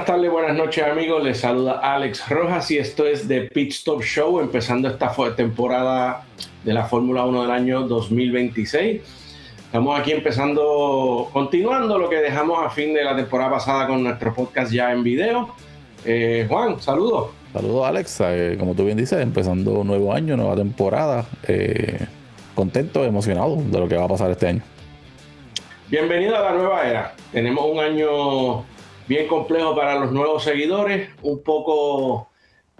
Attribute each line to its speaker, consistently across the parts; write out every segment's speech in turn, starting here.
Speaker 1: Buenas tardes, buenas noches amigos, les saluda Alex Rojas y esto es The Pit Stop Show, empezando esta temporada de la Fórmula 1 del año 2026. Estamos aquí continuando lo que dejamos a fin de la temporada pasada con nuestro podcast ya en video. Juan, saludos.
Speaker 2: Saludos Alex, como tú bien dices, empezando un nuevo año, nueva temporada, contento, emocionado de lo que va a pasar este año.
Speaker 1: Bienvenido a la nueva era. Tenemos un año bien complejo para los nuevos seguidores, un poco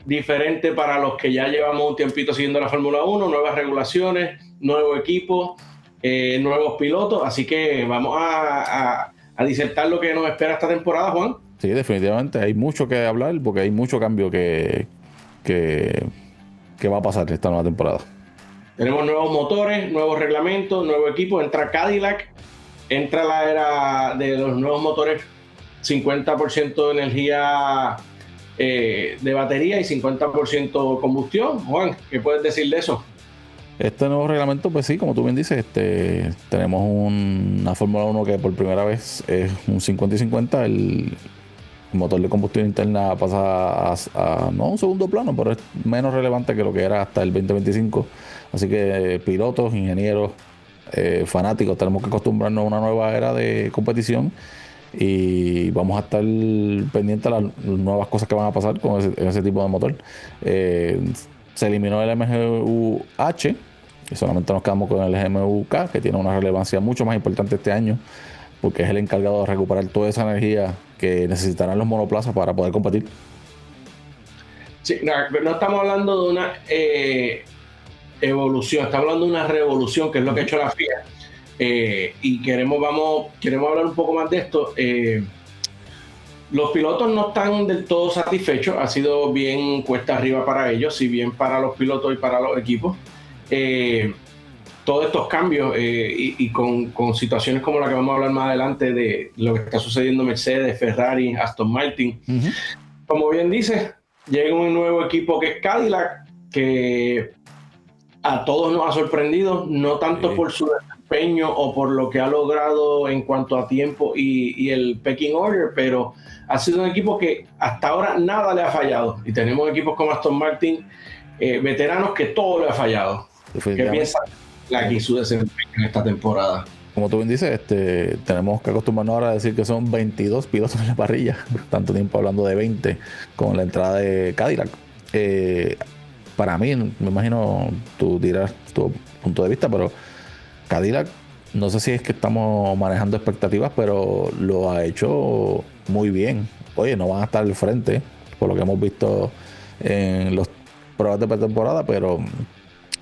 Speaker 1: diferente para los que ya llevamos un tiempito siguiendo la Fórmula 1, nuevas regulaciones, nuevo equipo, nuevos pilotos, así que vamos a disertar lo que nos espera esta temporada, Juan.
Speaker 2: Sí, definitivamente hay mucho que hablar porque hay mucho cambio que va a pasar esta nueva temporada.
Speaker 1: Tenemos nuevos motores, nuevos reglamentos, nuevo equipo, entra Cadillac, entra la era de los nuevos motores, 50% de energía de batería y 50% combustión. Juan, ¿qué puedes decir de eso?
Speaker 2: Este nuevo reglamento, pues sí, como tú bien dices, tenemos una Fórmula 1 que por primera vez es un 50 y 50. El motor de combustión interna pasa a no un segundo plano, pero es menos relevante que lo que era hasta el 2025. Así que pilotos, ingenieros, fanáticos, tenemos que acostumbrarnos a una nueva era de competición y vamos a estar pendientes de las nuevas cosas que van a pasar con ese tipo de motor. Se eliminó el MGU-H y solamente nos quedamos con el MGU-K, que tiene una relevancia mucho más importante este año porque es el encargado de recuperar toda esa energía que necesitarán los monoplazas para poder competir.
Speaker 1: Sí, no estamos hablando de una evolución, estamos hablando de una revolución, que es lo que ha hecho la FIA. Y queremos hablar un poco más de esto. Los pilotos no están del todo satisfechos, ha sido bien cuesta arriba para ellos, si bien para los pilotos y para los equipos. Todos estos cambios y con situaciones como la que vamos a hablar más adelante de lo que está sucediendo en Mercedes, Ferrari, Aston Martin. Uh-huh. Como bien dice, llega un nuevo equipo que es Cadillac, que a todos nos ha sorprendido, no tanto por su desempeño o por lo que ha logrado en cuanto a tiempo y el pecking order, pero ha sido un equipo que hasta ahora nada le ha fallado. Y tenemos equipos como Aston Martin, veteranos, que todo le ha fallado. ¿Qué piensa aquí su desempeño en esta temporada?
Speaker 2: Como tú bien dices, tenemos que acostumbrarnos ahora a decir que son 22 pilotos en la parrilla, tanto tiempo hablando de 20 con la entrada de Cadillac. Para mí, me imagino, tú dirás tu punto de vista, pero Cadillac, no sé si es que estamos manejando expectativas, pero lo ha hecho muy bien. Oye, no van a estar al frente, por lo que hemos visto en los pruebas de pretemporada, pero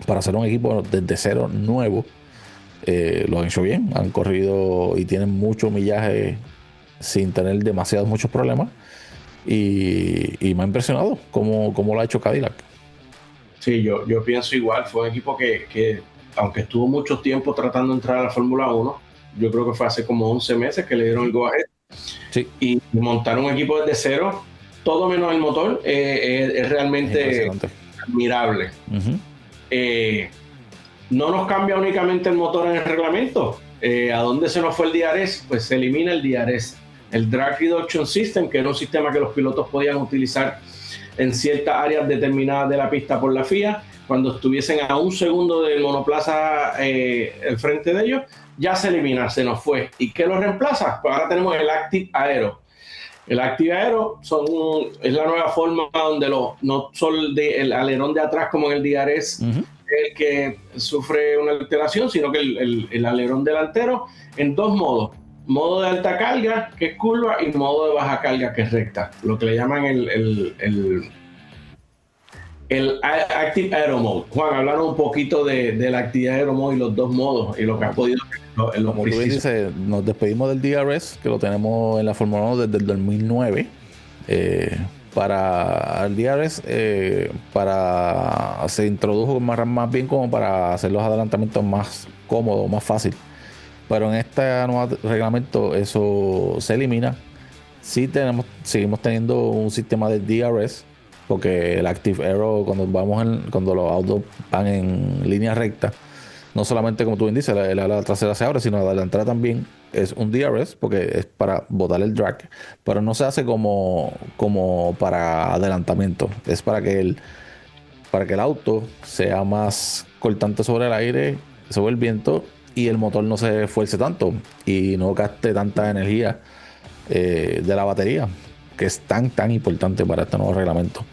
Speaker 2: para ser un equipo desde cero nuevo, lo han hecho bien. Han corrido y tienen mucho millaje sin tener muchos problemas. Y me ha impresionado cómo lo ha hecho Cadillac.
Speaker 1: Sí, yo pienso igual. Fue un equipo que aunque estuvo mucho tiempo tratando de entrar a la Fórmula 1, yo creo que fue hace como 11 meses que le dieron el go ahead.
Speaker 2: Sí.
Speaker 1: Y montaron un equipo desde cero, todo menos el motor, es realmente admirable. Uh-huh. No nos cambia únicamente el motor en el reglamento. ¿A dónde se nos fue el DRS? Pues se elimina el DRS. El Drag Reduction System, que era un sistema que los pilotos podían utilizar en ciertas áreas determinadas de la pista por la FIA, cuando estuviesen a un segundo del monoplaza al frente de ellos, ya se elimina, se nos fue. ¿Y qué lo reemplaza? Pues ahora tenemos el Active Aero. El Active Aero es la nueva forma donde no solo el alerón de atrás como en el DRS, uh-huh, el que sufre una alteración, sino que el alerón delantero en dos modos. Modo de alta carga, que es curva, y modo de baja carga, que es recta. Lo que le llaman el Active Aero Mode. Juan, hablaron un poquito del Active Aero Mode y los dos modos y lo que has podido
Speaker 2: en los Como tú dices, nos despedimos del DRS, que lo tenemos en la Fórmula 1 desde el 2009. Para el DRS, se introdujo más bien como para hacer los adelantamientos más cómodos, más fácil. Pero en este nuevo reglamento eso se elimina. Sí seguimos teniendo un sistema de DRS, porque el Active Aero, cuando los autos van en línea recta, no solamente como tú bien dices, el ala trasera se abre, sino la delantera también es un DRS porque es para botar el drag, pero no se hace como para adelantamiento, es para que el auto sea más cortante sobre el aire, sobre el viento y el motor no se esfuerce tanto y no gaste tanta energía de la batería, que es tan importante para este nuevo reglamento.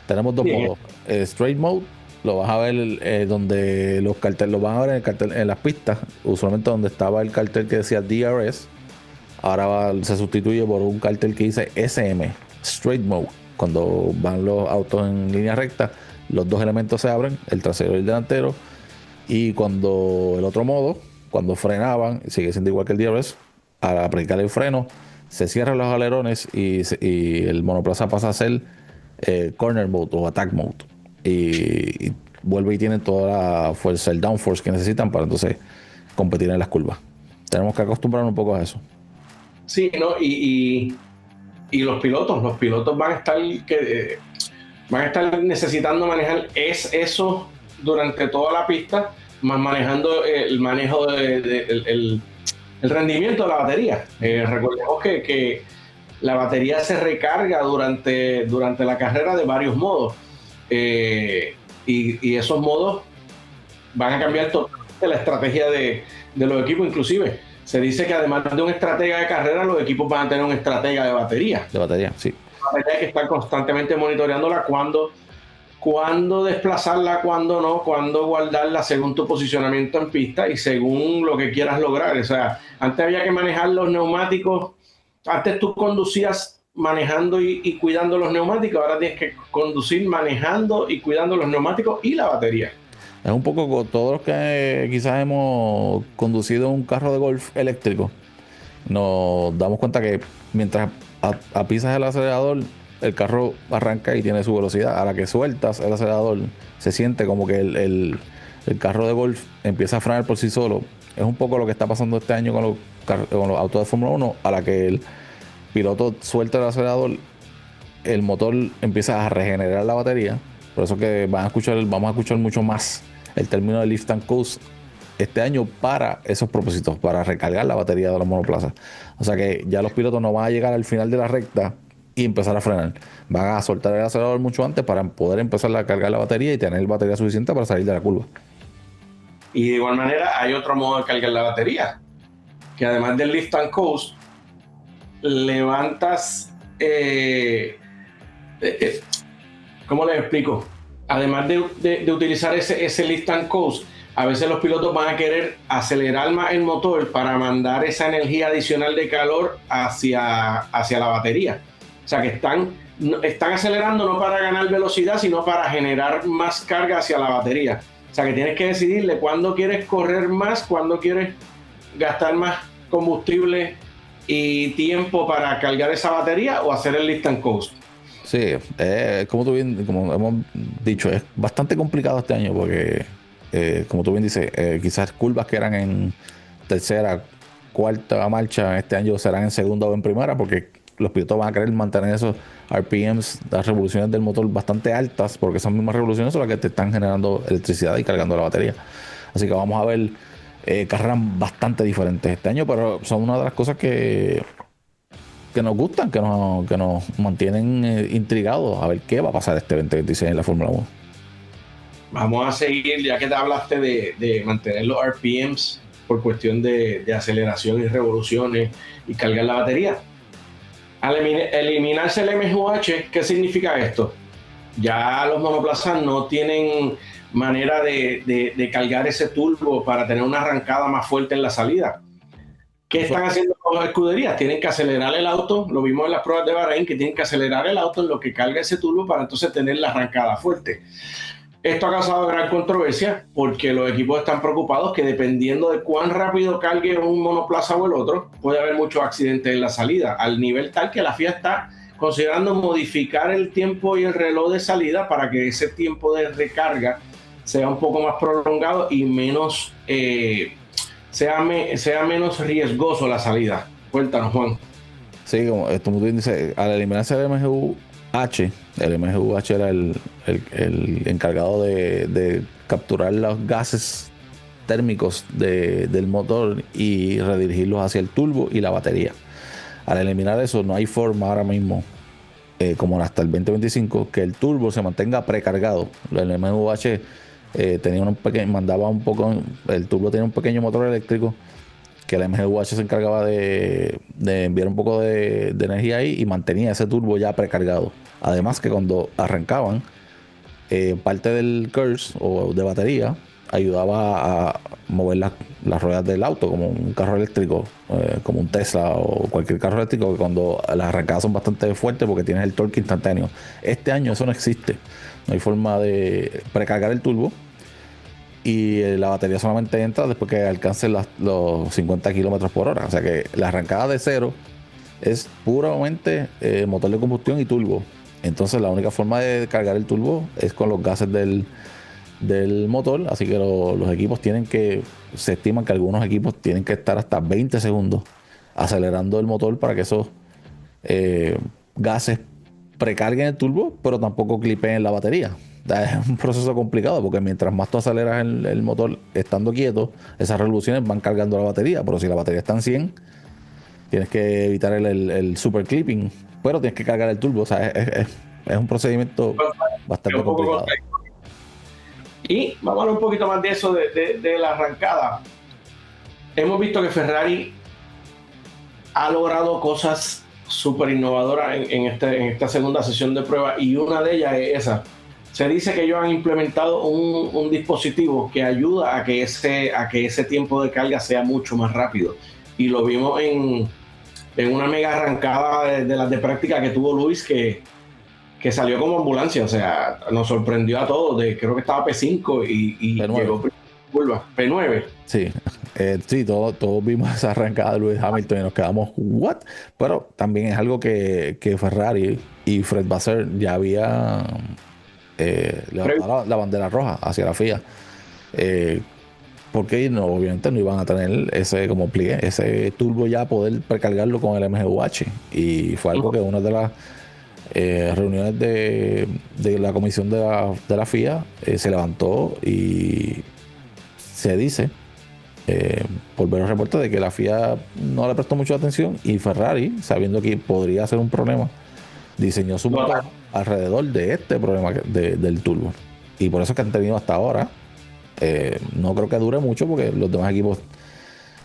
Speaker 2: Tenemos dos
Speaker 1: Sí,
Speaker 2: modos. Straight Mode, lo vas a ver donde los carteles, lo van a ver en el cartel, en las pistas, usualmente donde estaba el cartel que decía DRS, ahora se sustituye por un cartel que dice SM, Straight Mode. Cuando van los autos en línea recta, los dos elementos se abren, el trasero y el delantero, y cuando el otro modo, cuando frenaban, sigue siendo igual que el DRS, al aplicar el freno, se cierran los alerones y el monoplaza pasa a ser corner mode o attack mode. Y vuelve y tiene toda la fuerza, el downforce que necesitan para entonces competir en las curvas. Tenemos que acostumbrarnos un poco a eso.
Speaker 1: sí, ¿no? Y los pilotos van a estar necesitando manejar eso durante toda la pista, más manejando el manejo el rendimiento de la batería. Recordemos que la batería se recarga durante la carrera de varios modos. Y esos modos van a cambiar totalmente la estrategia de los equipos. Inclusive se dice que además de un estratega de carrera, los equipos van a tener un estratega de batería.
Speaker 2: De batería, sí.
Speaker 1: Hay que estar constantemente monitoreándola, cuándo desplazarla, cuándo no, cuándo guardarla según tu posicionamiento en pista y según lo que quieras lograr. O sea, antes había que manejar los neumáticos, antes tú conducías manejando y cuidando los neumáticos, ahora tienes que conducir manejando y cuidando los neumáticos y la batería.
Speaker 2: Es un poco con todos los que quizás hemos conducido un carro de golf eléctrico. Nos damos cuenta que mientras pisas el acelerador, el carro arranca y tiene su velocidad. A la que sueltas el acelerador, se siente como que el carro de golf empieza a frenar por sí solo. Es un poco lo que está pasando este año con los autos de Fórmula 1. A la que el piloto suelta el acelerador, el motor empieza a regenerar la batería. Por eso que vamos a escuchar mucho más el término de lift and coast este año para esos propósitos, para recargar la batería de los monoplazas. O sea que ya los pilotos no van a llegar al final de la recta y empezar a frenar. Van a soltar el acelerador mucho antes para poder empezar a cargar la batería y tener batería suficiente para salir de la curva.
Speaker 1: Y de igual manera hay otro modo de cargar la batería, que además del lift and coast, levantas, ¿cómo les explico? Además de utilizar ese lift and coast, a veces los pilotos van a querer acelerar más el motor para mandar esa energía adicional de calor hacia la batería. O sea que están acelerando no para ganar velocidad, sino para generar más carga hacia la batería. O sea que tienes que decidirle cuándo quieres correr más, cuándo quieres gastar más combustible y tiempo para cargar esa batería o hacer el lift and coast.
Speaker 2: Sí, como hemos dicho, es bastante complicado este año porque, como tú bien dices, quizás curvas que eran en tercera, cuarta marcha, este año serán en segunda o en primera porque los pilotos van a querer mantener esos RPMs, las revoluciones del motor bastante altas porque esas mismas revoluciones son las que te están generando electricidad y cargando la batería. Así que vamos a ver carreras bastante diferentes este año, pero son una de las cosas que nos gustan, que nos mantienen intrigados a ver qué va a pasar este 2026 en la Fórmula 1.
Speaker 1: Vamos a seguir, ya que te hablaste de mantener los RPMs por cuestión de aceleración y revoluciones y cargar la batería. Al eliminarse el MGUH, ¿qué significa esto? Ya los monoplazas no tienen manera de cargar ese turbo para tener una arrancada más fuerte en la salida. ¿Qué están haciendo las escuderías? Tienen que acelerar el auto, lo vimos en las pruebas de Bahrein, que tienen que acelerar el auto en lo que carga ese turbo para entonces tener la arrancada fuerte. Esto ha causado gran controversia porque los equipos están preocupados que dependiendo de cuán rápido cargue un monoplaza o el otro, puede haber muchos accidentes en la salida, al nivel tal que la FIA está considerando modificar el tiempo y el reloj de salida para que ese tiempo de recarga sea un poco más prolongado y menos... sea menos riesgoso la salida. Cuéntanos, Juan.
Speaker 2: Sí, como tú dices, al eliminarse el MGUH era el encargado de capturar los gases térmicos del motor y redirigirlos hacia el turbo y la batería. Al eliminar eso, no hay forma ahora mismo, como hasta el 2025, que el turbo se mantenga precargado. El MVH mandaba un poco, el turbo tenía un pequeño motor eléctrico que el MGUH se encargaba de enviar un poco de energía ahí y mantenía ese turbo ya precargado. Además que cuando arrancaban, parte del curse o de batería ayudaba a mover las ruedas del auto, como un carro eléctrico, como un Tesla o cualquier carro eléctrico, que cuando las arrancadas son bastante fuertes porque tienes el torque instantáneo. Este año eso no existe. No hay forma de precargar el turbo y la batería solamente entra después que alcance los 50 kilómetros por hora. O sea que la arrancada de cero es puramente motor de combustión y turbo. Entonces la única forma de cargar el turbo es con los gases del motor. Así que los equipos se estiman que algunos equipos tienen que estar hasta 20 segundos acelerando el motor para que esos gases precarguen el turbo, pero tampoco clipeen la batería. Es un proceso complicado porque mientras más tú aceleras el motor estando quieto, esas revoluciones van cargando la batería. Pero si la batería está en 100, tienes que evitar el super clipping, pero tienes que cargar el turbo. O sea, es un procedimiento bastante complicado.
Speaker 1: Y vamos a hablar un poquito más de eso, de la arrancada. Hemos visto que Ferrari ha logrado cosas súper innovadoras en esta segunda sesión de prueba, y una de ellas es esa. Se dice que ellos han implementado un dispositivo que ayuda a que ese tiempo de carga sea mucho más rápido. Y lo vimos en una mega arrancada de las de práctica que tuvo Luis, que salió como ambulancia. O sea, nos sorprendió a todos. Creo que estaba P5 y
Speaker 2: P9.
Speaker 1: Llegó curva. P9.
Speaker 2: Sí, sí, todos vimos esa arrancada de Lewis Hamilton y nos quedamos, ¿what? Pero también es algo que Ferrari y Fred Vasseur ya había levantado la bandera roja hacia la FIA. Porque obviamente no iban a tener ese como pliegue, ese turbo ya poder precargarlo con el MGUH. Y fue algo que una de las reuniones de la comisión de la FIA se levantó, y se dice, por ver los reportes, de que la FIA no le prestó mucha atención, y Ferrari, sabiendo que podría ser un problema, diseñó su motor alrededor de este problema del turbo. Y por eso es que han tenido hasta ahora. No creo que dure mucho porque los demás equipos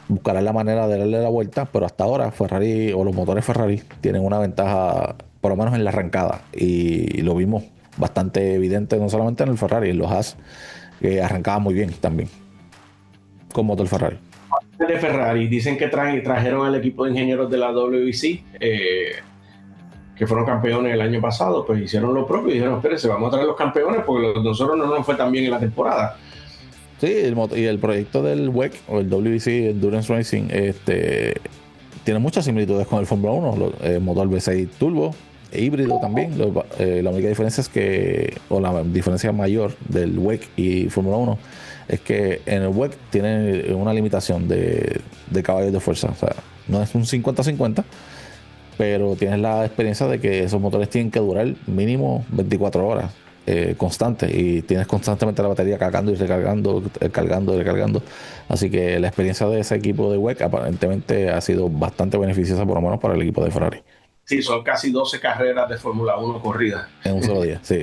Speaker 2: buscarán la manera de darle la vuelta, pero hasta ahora Ferrari, o los motores Ferrari, tienen una ventaja, por lo menos en la arrancada, y lo vimos bastante evidente no solamente en el Ferrari, en los Haas, que arrancaban muy bien también con motor Ferrari.
Speaker 1: De Ferrari dicen que trajeron al equipo de ingenieros de la WEC, que fueron campeones el año pasado. Pues hicieron lo propio y dijeron: espérense, vamos a traer los campeones porque nosotros no nos fue tan bien en la temporada.
Speaker 2: Sí, y el proyecto del WEC, o el WEC Endurance Racing, tiene muchas similitudes con el Fórmula 1. El motor V6 turbo, híbrido también. La única diferencia es que, o la diferencia mayor del WEC y Fórmula 1, es que en el WEC tiene una limitación de caballos de fuerza. O sea, no es un 50-50, pero tienes la experiencia de que esos motores tienen que durar mínimo 24 horas. Constante, y tienes constantemente la batería cargando y recargando, cargando y recargando. Así que la experiencia de ese equipo de WEC aparentemente ha sido bastante beneficiosa, por lo menos para el equipo de Ferrari.
Speaker 1: Sí, son casi 12 carreras de Fórmula 1 corridas
Speaker 2: En un solo día, sí.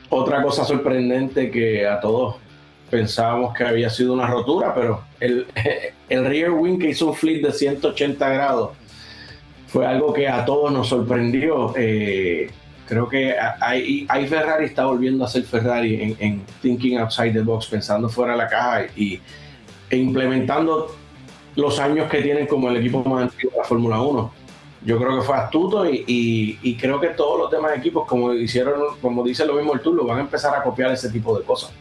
Speaker 1: Otra cosa sorprendente, que a todos pensábamos que había sido una rotura, pero el rear wing, que hizo un flip de 180 grados, fue algo que a todos nos sorprendió. Creo que hay Ferrari está volviendo a ser Ferrari en thinking outside the box, pensando fuera de la caja e implementando los años que tienen como el equipo más antiguo de la Fórmula 1. Yo creo que fue astuto, y creo que todos los demás equipos, como dice lo mismo el Turbo, van a empezar a copiar ese tipo de cosas.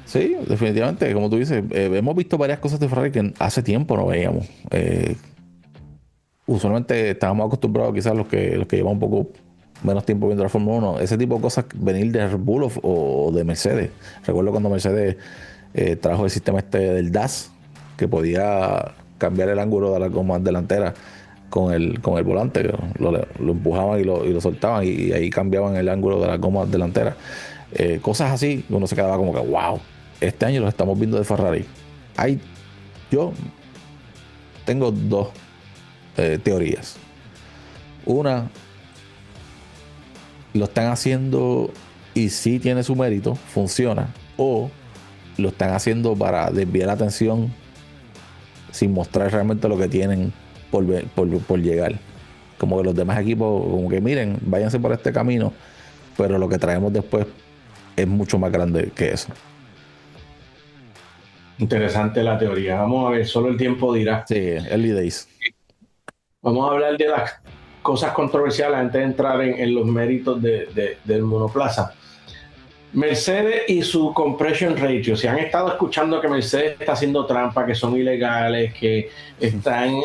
Speaker 2: Sí, definitivamente, como tú dices, hemos visto varias cosas de Ferrari que hace tiempo no veíamos. Usualmente estábamos acostumbrados, quizás los que llevan un poco menos tiempo viendo la Fórmula 1, ese tipo de cosas venir de Red Bull o de Mercedes. Recuerdo cuando Mercedes trajo el sistema del DAS, que podía cambiar el ángulo de la goma delantera con el volante. Lo empujaban y lo soltaban, y ahí cambiaban el ángulo de la goma delantera. Cosas así, uno se quedaba como que wow. este año los estamos viendo de Ferrari. Yo tengo dos teorías. Una, lo están haciendo y sí tiene su mérito, funciona, o lo están haciendo para desviar la atención sin mostrar realmente lo que tienen por llegar. Como que los demás equipos, como que miren, váyanse por este camino, pero lo que traemos después es mucho más grande que eso.
Speaker 1: Interesante la teoría. Vamos a ver, solo el tiempo dirá.
Speaker 2: Sí, early days.
Speaker 1: Vamos a hablar de las cosas controversiales antes de entrar en los méritos del monoplaza. Mercedes y su compression ratio. Si han estado escuchando que Mercedes está haciendo trampa, que son ilegales, que están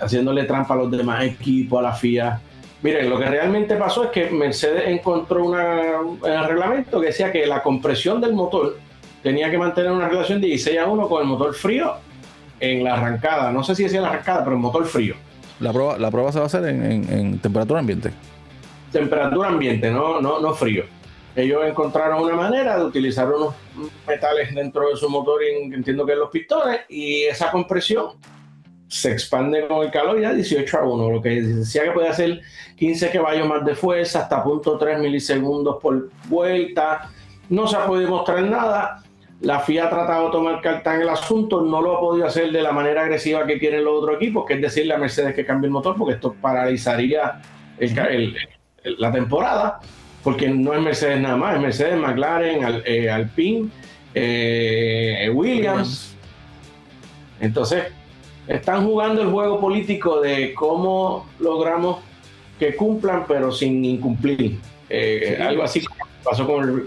Speaker 1: haciéndole trampa a los demás equipos, a la FIA. Miren, lo que realmente pasó es que Mercedes encontró un reglamento que decía que la compresión del motor tenía que mantener una relación 16:1 con el motor frío en la arrancada. No sé si decía en la arrancada, pero el motor frío.
Speaker 2: La prueba se va a hacer en temperatura ambiente.
Speaker 1: Temperatura ambiente, no frío. Ellos encontraron una manera de utilizar unos metales dentro de su motor, entiendo que en los pistones, y esa compresión se expande con el calor ya 18:1, lo que decía que puede hacer 15 caballos más de fuerza, hasta 0.3 milisegundos por vuelta. No se ha podido mostrar nada. La FIA ha tratado de tomar carta en el asunto, no lo ha podido hacer de la manera agresiva que quieren los otros equipos, que es decirle a Mercedes que cambie el motor, porque esto paralizaría la temporada, porque no es Mercedes nada más, es Mercedes, McLaren, Alpine, Williams. Entonces, están jugando el juego político de cómo logramos que cumplan, pero sin incumplir. Sí. Algo así pasó con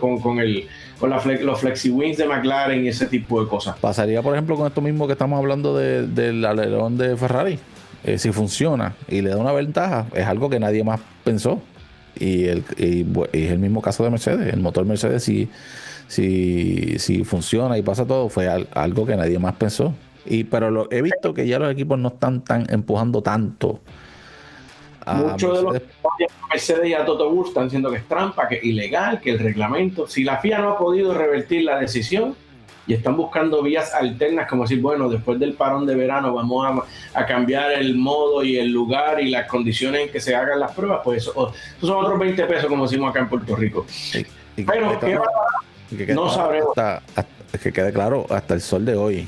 Speaker 1: los Flexi Wings de McLaren y ese tipo de cosas.
Speaker 2: Pasaría, por ejemplo, con esto mismo que estamos hablando del alerón de Ferrari. Si funciona y le da una ventaja, es algo que nadie más pensó. Y es el mismo caso de Mercedes. El motor Mercedes, si funciona y pasa todo, fue algo que nadie más pensó. Pero he visto que ya los equipos no están empujando tanto.
Speaker 1: Muchos de los Mercedes y a Toto Wolff están diciendo que es trampa, que es ilegal, que el reglamento. Si la FIA no ha podido revertir la decisión y están buscando vías alternas, como decir, bueno, después del parón de verano vamos a cambiar el modo y el lugar y las condiciones en que se hagan las pruebas, pues eso son otros 20 pesos, como decimos acá en Puerto Rico. Pero no sabremos.
Speaker 2: Que quede claro, hasta el sol de hoy,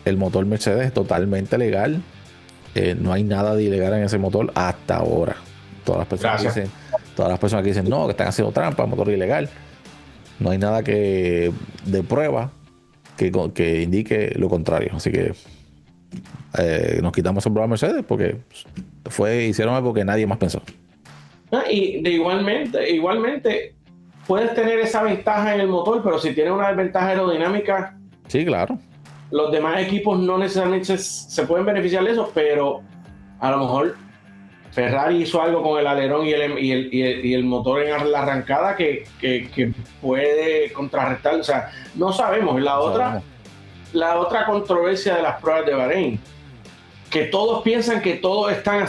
Speaker 2: el motor Mercedes es totalmente legal. No hay nada de ilegal en ese motor hasta ahora. Todas las personas que dicen no, que están haciendo trampa, motor ilegal. No hay nada de prueba que indique lo contrario. Así que nos quitamos el sombrero a Mercedes porque hicieron algo que nadie más pensó.
Speaker 1: Y igualmente puedes tener esa ventaja en el motor, pero si tienes una desventaja aerodinámica,
Speaker 2: sí, claro,
Speaker 1: los demás equipos no necesariamente se pueden beneficiar de eso, pero a lo mejor Ferrari hizo algo con el alerón y el motor en la arrancada que puede contrarrestar. O sea, no sabemos. La otra controversia de las pruebas de Bahrein, que todos piensan que todos están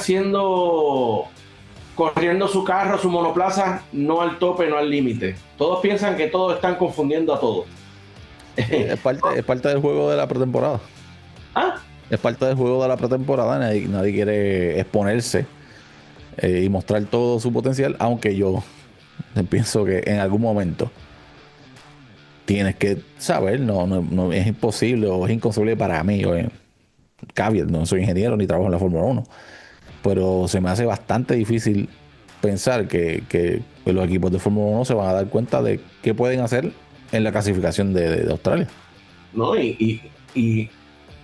Speaker 1: corriendo su carro, su monoplaza, no al tope, no al límite. Todos piensan que todos están confundiendo a todos.
Speaker 2: Es parte del juego de la pretemporada. Es parte del juego de la pretemporada. Nadie quiere exponerse y mostrar todo su potencial, aunque yo pienso que en algún momento tienes que saber, no es imposible o es inconcebible para mí. Caveat, no soy ingeniero ni trabajo en la Fórmula 1, pero se me hace bastante difícil pensar que los equipos de Fórmula 1 se van a dar cuenta de qué pueden hacer en la clasificación de Australia.
Speaker 1: No, y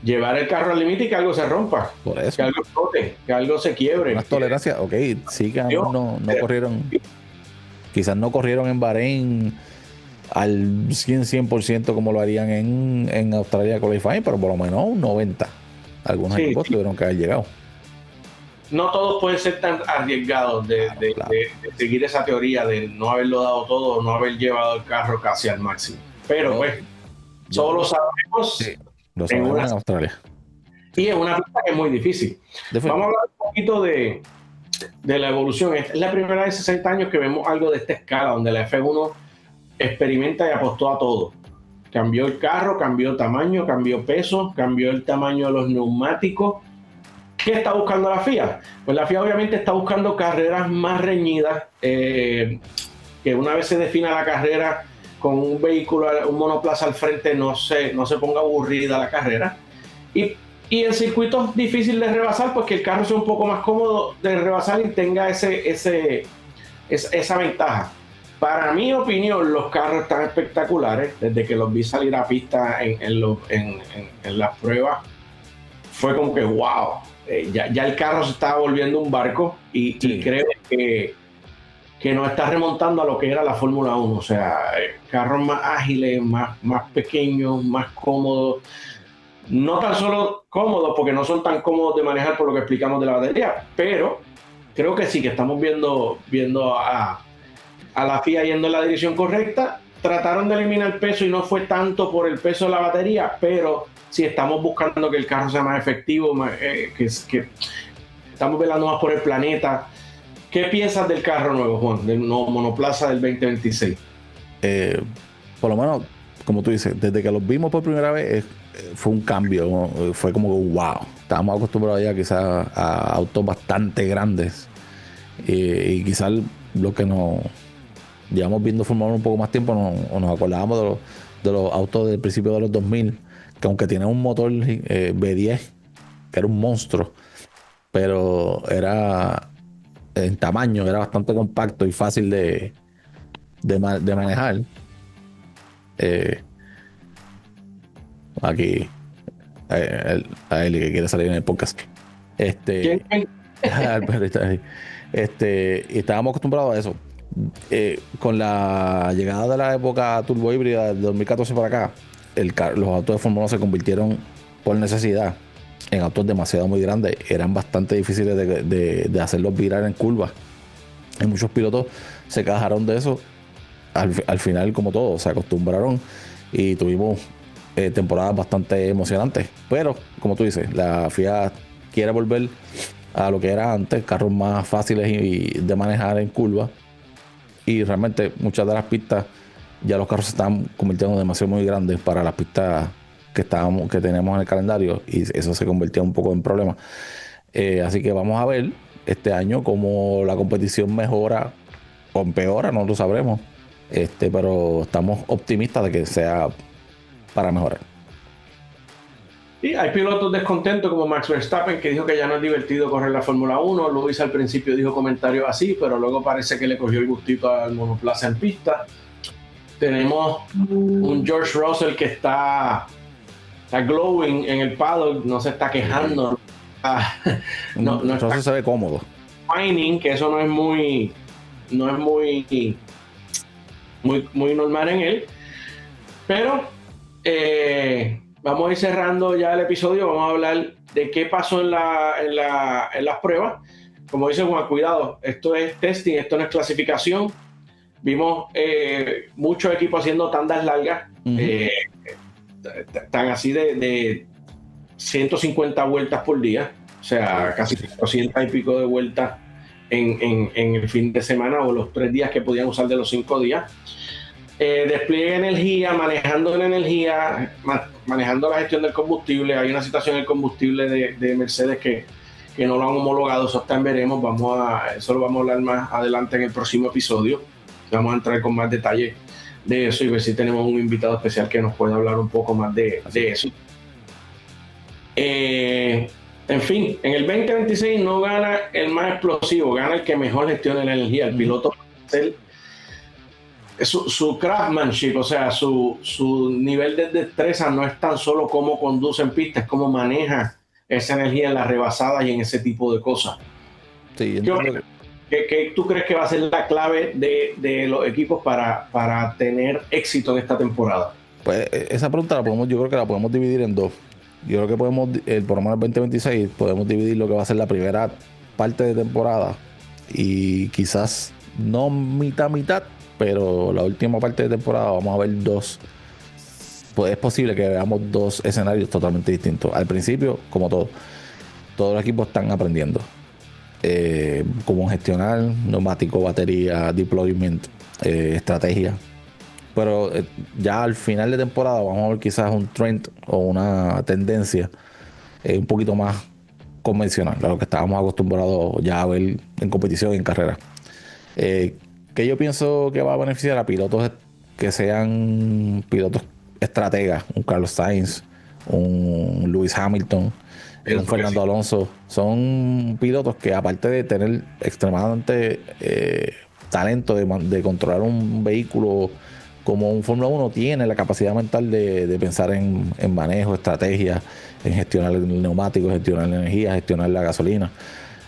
Speaker 1: llevar el carro al límite y que algo se rompa.
Speaker 2: Por eso.
Speaker 1: Que algo explote, que algo se quiebre.
Speaker 2: Más tolerancia, ok, sí que no corrieron, quizás no corrieron en Bahrein al 100% como lo harían en Australia Qualifying, pero por lo menos un 90%. Algunos equipos tuvieron que haber llegado.
Speaker 1: No todos pueden ser tan arriesgados de seguir esa teoría de no haberlo dado todo o no haber llevado el carro casi al máximo. Pero solo sabemos
Speaker 2: lo sabemos en Australia.
Speaker 1: Y es una pista que es muy difícil. Vamos a hablar un poquito de la evolución. Esta es la primera vez en 60 años que vemos algo de esta escala, donde la F1 experimenta y apostó a todo. Cambió el carro, cambió tamaño, cambió peso, cambió el tamaño de los neumáticos. ¿Qué está buscando la FIA? Pues la FIA obviamente está buscando carreras más reñidas, que una vez se defina la carrera con un vehículo, un monoplaza al frente, no se ponga aburrida la carrera. Y en circuitos difíciles de rebasar, pues que el carro sea un poco más cómodo de rebasar y tenga esa ventaja. Para mi opinión, los carros están espectaculares. Desde que los vi salir a pista en las pruebas, fue como que wow. Ya el carro se estaba volviendo un barco y creo que nos está remontando a lo que era la Fórmula 1. O sea, carros más ágiles, más pequeños, más cómodos. No tan solo cómodos, porque no son tan cómodos de manejar por lo que explicamos de la batería, pero creo que sí, que estamos viendo a la FIA yendo en la dirección correcta. Trataron de eliminar el peso y no fue tanto por el peso de la batería, pero si estamos buscando que el carro sea más efectivo, que estamos velando más por el planeta. ¿Qué piensas del carro nuevo, Juan, del nuevo monoplaza del 2026?
Speaker 2: Por lo menos, como tú dices, desde que los vimos por primera vez fue un cambio, ¿no? Fue como wow. Estábamos acostumbrados ya quizás a autos bastante grandes y quizás lo que nos llevamos viendo Fórmula 1 un poco más tiempo nos acordábamos de los autos del principio de los 2000, que aunque tiene un motor V10 que era un monstruo, pero era en tamaño, era bastante compacto y fácil de manejar. Aquí a Eli que quiere salir en el podcast.
Speaker 1: ¿Quién?
Speaker 2: Y estábamos acostumbrados a eso. Con la llegada de la época turbo híbrida del 2014 para acá, los autos de Fórmula 1 se convirtieron por necesidad en autos demasiado muy grandes. Eran bastante difíciles de hacerlos virar en curvas. Y muchos pilotos se quejaron de eso. Al final, como todo, se acostumbraron y tuvimos temporadas bastante emocionantes. Pero, como tú dices, la FIA quiere volver a lo que era antes, carros más fáciles y de manejar en curvas. Y realmente muchas de las pistas ya los carros se están convirtiendo demasiado muy grandes para las pistas que tenemos en el calendario, y eso se convirtió un poco en problema. Así que vamos a ver este año cómo la competición mejora o empeora, no lo sabremos. Pero estamos optimistas de que sea para mejorar.
Speaker 1: Sí, hay pilotos descontentos como Max Verstappen, que dijo que ya no es divertido correr la Fórmula 1. Luis al principio dijo comentarios así, pero luego parece que le cogió el gustito al monoplaza en pista. Tenemos un George Russell que está glowing en el paddock, no se está quejando.
Speaker 2: No está, se ve cómodo.
Speaker 1: Whining, que eso no es muy normal en él. Pero vamos a ir cerrando ya el episodio. Vamos a hablar de qué pasó en las pruebas. Como dice Juan, cuidado, esto es testing, esto no es clasificación. Vimos muchos equipos haciendo tandas largas, tan así de 150 vueltas por día, o sea, casi 200 y pico de vueltas en el fin de semana o los 3 días que podían usar de los 5 días. Despliegue de energía, manejando la energía, manejando la gestión del combustible. Hay una situación del combustible de Mercedes que no lo han homologado, eso está en veremos. Eso lo vamos a hablar más adelante en el próximo episodio. Vamos a entrar con más detalle de eso y ver si tenemos un invitado especial que nos pueda hablar un poco más de eso. En fin, en el 2026 no gana el más explosivo, gana el que mejor gestione la energía. El piloto su craftsmanship, o sea, su nivel de destreza no es tan solo cómo conduce en pista, es cómo maneja esa energía en las rebasadas y en ese tipo de cosas.
Speaker 2: Sí,
Speaker 1: ¿Qué tú crees que va a ser la clave de los equipos para tener éxito en esta temporada?
Speaker 2: Pues esa pregunta yo creo que la podemos dividir en dos. Yo creo que por lo menos el 2026 podemos dividir lo que va a ser la primera parte de temporada y quizás no mitad, pero la última parte de temporada vamos a ver dos. Pues es posible que veamos dos escenarios totalmente distintos. Al principio, como todos los equipos están aprendiendo cómo gestionar neumático, batería, deployment, estrategia. pero ya al final de temporada vamos a ver quizás un trend o una tendencia un poquito más convencional, a lo que estábamos acostumbrados ya a ver en competición y en carrera. Que yo pienso que va a beneficiar a pilotos que sean pilotos estrategas, un Carlos Sainz, un Lewis Hamilton, un Fernando Alonso. Son pilotos que, aparte de tener extremadamente talento de controlar un vehículo como un Fórmula 1, tiene la capacidad mental de pensar en manejo, estrategia, en gestionar el neumático, gestionar la energía, gestionar la gasolina.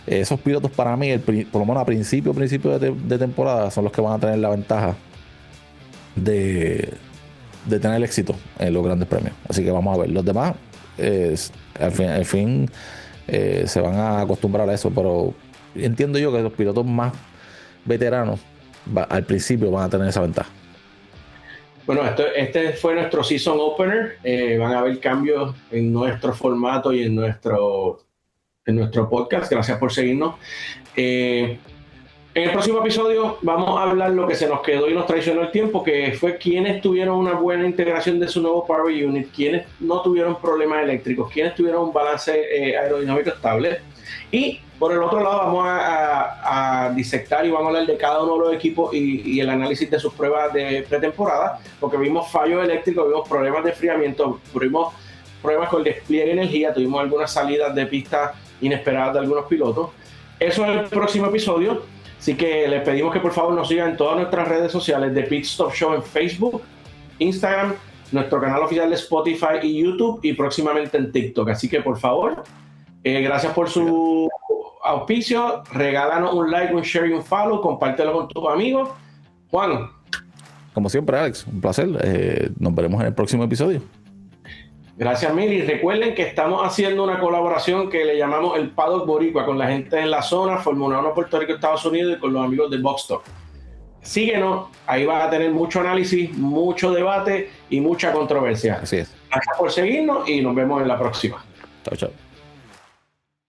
Speaker 2: Esos pilotos, para mí, por lo menos a principio de temporada, son los que van a tener la ventaja de tener éxito en los grandes premios. Así que vamos a ver. Los demás, al fin se van a acostumbrar a eso, pero entiendo yo que los pilotos más veteranos al principio van a tener esa ventaja.
Speaker 1: Bueno, este fue nuestro season opener. Van a haber cambios en nuestro formato y en nuestro podcast. Gracias por seguirnos. En el próximo episodio vamos a hablar lo que se nos quedó y nos traicionó el tiempo, que fue quienes tuvieron una buena integración de su nuevo Power Unit, quienes no tuvieron problemas eléctricos, quienes tuvieron un balance aerodinámico estable. Y por el otro lado vamos a disectar y vamos a hablar de cada uno de los equipos y el análisis de sus pruebas de pretemporada, porque vimos fallos eléctricos, vimos problemas de enfriamiento, vimos problemas con el despliegue de energía, tuvimos algunas salidas de pista inesperadas de algunos pilotos. Eso es el próximo episodio, así que les pedimos que por favor nos sigan en todas nuestras redes sociales de Pit Stop Show en Facebook, Instagram, nuestro canal oficial de Spotify y YouTube, y próximamente en TikTok. Así que por favor, gracias por su auspicio, regálanos un like, un share y un follow, compártelo con tus amigos. Juan.
Speaker 2: Como siempre, Alex, un placer. Nos veremos en el próximo episodio.
Speaker 1: Gracias, Mili. Recuerden que estamos haciendo una colaboración que le llamamos el Paddock Boricua con la gente en la zona, Fórmula 1 Puerto Rico, Estados Unidos, y con los amigos de Box Talk. Síguenos, ahí vas a tener mucho análisis, mucho debate y mucha controversia.
Speaker 2: Así es.
Speaker 1: Gracias por seguirnos y nos vemos en la próxima.
Speaker 2: Chao, chao.